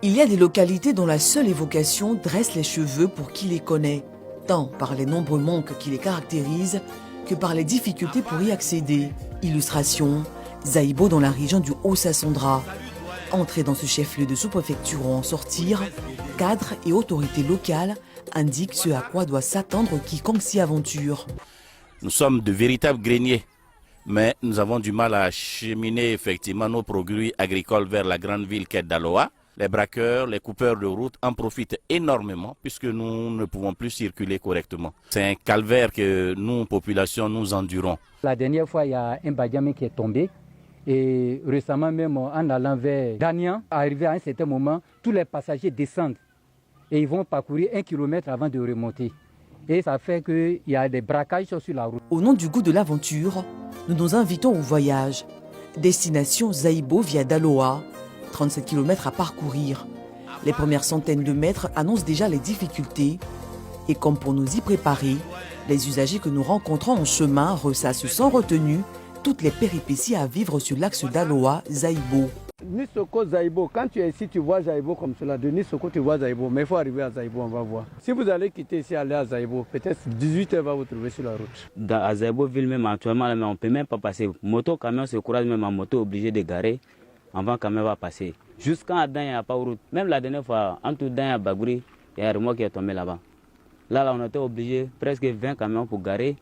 Il y a des localités dont la seule évocation dresse les cheveux pour qui les connaît, tant par les nombreux manques qui les caractérisent que par les difficultés pour y accéder. Illustration, Zaïbo dans la région du Haut-Sassandra. Entrer dans ce chef-lieu de sous-préfecture ou en sortir, cadres et autorités locales indiquent ce à quoi doit s'attendre quiconque s'y aventure. Nous sommes de véritables greniers, mais nous avons du mal à acheminer effectivement nos produits agricoles vers la grande ville qu'est Daloa. Les braqueurs, les coupeurs de route en profitent énormément puisque nous ne pouvons plus circuler correctement. C'est un calvaire que nous, population, nous endurons. La dernière fois, il y a un Badiame qui est tombé. Et récemment même, en allant vers Danian, arrivé à un certain moment, tous les passagers descendent. Et ils vont parcourir 1 kilomètre avant de remonter. Et ça fait qu'il y a des braquages sur la route. Au nom du goût de l'aventure, nous nous invitons au voyage. Destination Zaïbo via Daloa, 37 km à parcourir. Les premières centaines de mètres annoncent déjà les difficultés. Et comme pour nous y préparer, les usagers que nous rencontrons en chemin ressassent sans retenue toutes les péripéties à vivre sur l'axe Daloa-Zaïbo. Nissoko Zaïbo, quand tu es ici, tu vois Zaïbo comme cela. De Nissoko, tu vois Zaïbo, mais il faut arriver à Zaïbo, on va voir. Si vous allez quitter ici, aller à Zaïbo, peut-être 18h va vous trouver sur la route. À Zaïbo ville même actuellement, on ne peut même pas passer. Moto, camion se croise même en moto, obligé de garer avant que le camion va passer. Jusqu'à Adan, il n'y a pas de route. Même la dernière fois, entre Dan et Bagouri, il y a un remorque qui est tombé là-bas. Là, on était obligé presque 20 camions pour garer,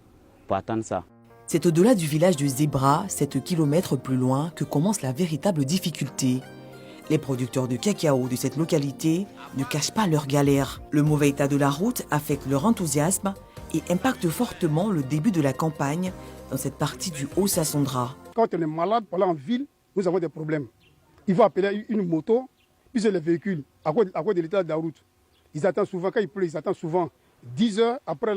pour attendre ça. C'est au-delà du village de Zebra, 7 km plus loin, que commence la véritable difficulté. Les producteurs de cacao de cette localité ne cachent pas leur galère. Le mauvais état de la route affecte leur enthousiasme et impacte fortement le début de la campagne dans cette partie du Haut-Sassandra. Quand on est malade, pour aller en ville, nous avons des problèmes. Ils vont appeler une moto, puis les véhicules, à cause de l'état de la route. Ils attendent souvent, quand il pleut, ils attendent souvent 10 heures après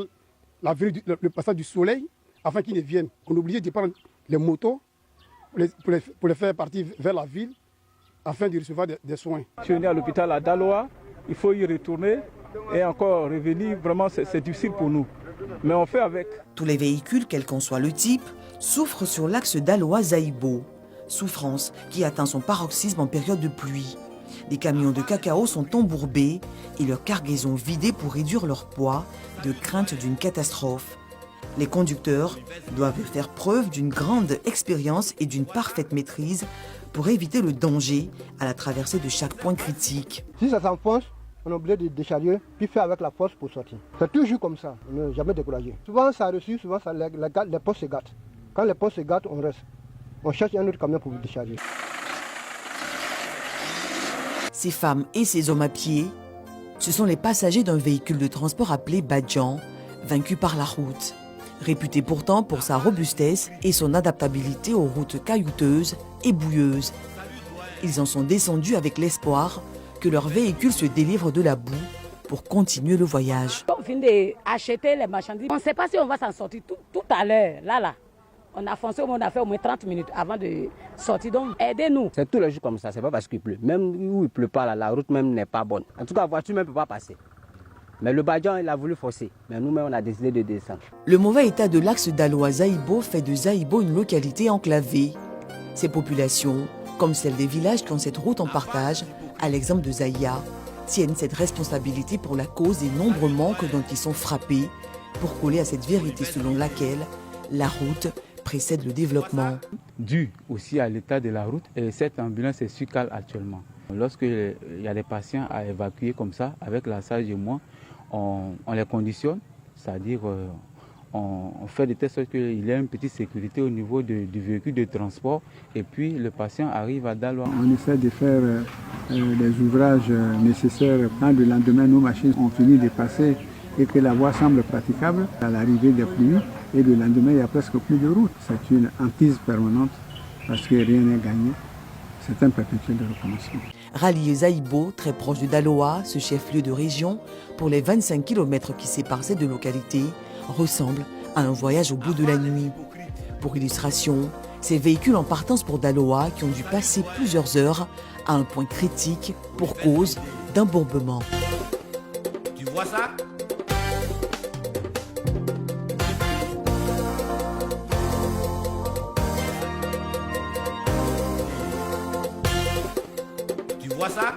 le passage du soleil, afin qu'ils ne viennent. On est obligé de prendre les motos pour les faire partir vers la ville afin de recevoir des soins. Je suis venu à l'hôpital à Daloa, il faut y retourner et encore revenir. Vraiment, c'est difficile pour nous. Mais on fait avec. Tous les véhicules, quel qu'en soit le type, souffrent sur l'axe Daloa-Zaïbo. Souffrance qui atteint son paroxysme en période de pluie. Des camions de cacao sont embourbés et leurs cargaisons vidées pour réduire leur poids, de crainte d'une catastrophe. Les conducteurs doivent faire preuve d'une grande expérience et d'une parfaite maîtrise pour éviter le danger à la traversée de chaque point critique. Si ça s'enfonce, on est obligé de décharger, puis faire avec la force pour sortir. C'est toujours comme ça, on n'est jamais découragé. Souvent ça a reçu, souvent ça, les postes se gâtent. Quand les postes se gâtent, on reste. On cherche un autre camion pour décharger. Ces femmes et ces hommes à pied, ce sont les passagers d'un véhicule de transport appelé Badjan, vaincu par la route. Réputé pourtant pour sa robustesse et son adaptabilité aux routes caillouteuses et boueuses. Ils en sont descendus avec l'espoir que leur véhicule se délivre de la boue pour continuer le voyage. On vient d'acheter les marchandises. On ne sait pas si on va s'en sortir tout à l'heure. Là. On a foncé, on a fait au moins 30 minutes avant de sortir. Donc, aidez-nous. C'est tous les jours comme ça, c'est pas parce qu'il pleut. Même où il pleut pas, la route même n'est pas bonne. En tout cas, la voiture même ne peut pas passer. Mais le Badjan, il a voulu forcer. Mais nous-mêmes, on a décidé de descendre. Le mauvais état de l'axe Daloa-Zaïbo fait de Zaïbo une localité enclavée. Ses populations, comme celles des villages qui ont cette route en partage, à l'exemple de Zaïa, tiennent cette responsabilité pour la cause des nombreux manques dont ils sont frappés, pour coller à cette vérité selon laquelle la route précède le développement. Dû aussi à l'état de la route, et cette ambulance est sur cale actuellement. Lorsqu'il y a des patients à évacuer comme ça, avec la sage et moi, on les conditionne, c'est-à-dire on fait de telle sorte qu'il y ait une petite sécurité au niveau du véhicule de transport et puis le patient arrive à Daloa. On essaie de faire les ouvrages nécessaires. Quand le lendemain nos machines ont fini de passer et que la voie semble praticable, à l'arrivée des pluies, et le lendemain il n'y a presque plus de route. C'est une hantise permanente parce que rien n'est gagné. C'est un perpétuel de recommencement. Rallier Zaïbo, très proche de Daloa, ce chef-lieu de région, pour les 25 km qui séparent ces deux localités, ressemble à un voyage au bout de la nuit. Pour illustration, ces véhicules en partance pour Daloa qui ont dû passer plusieurs heures à un point critique pour cause d'embourbement. Tu vois ça ? Tu vois ça ?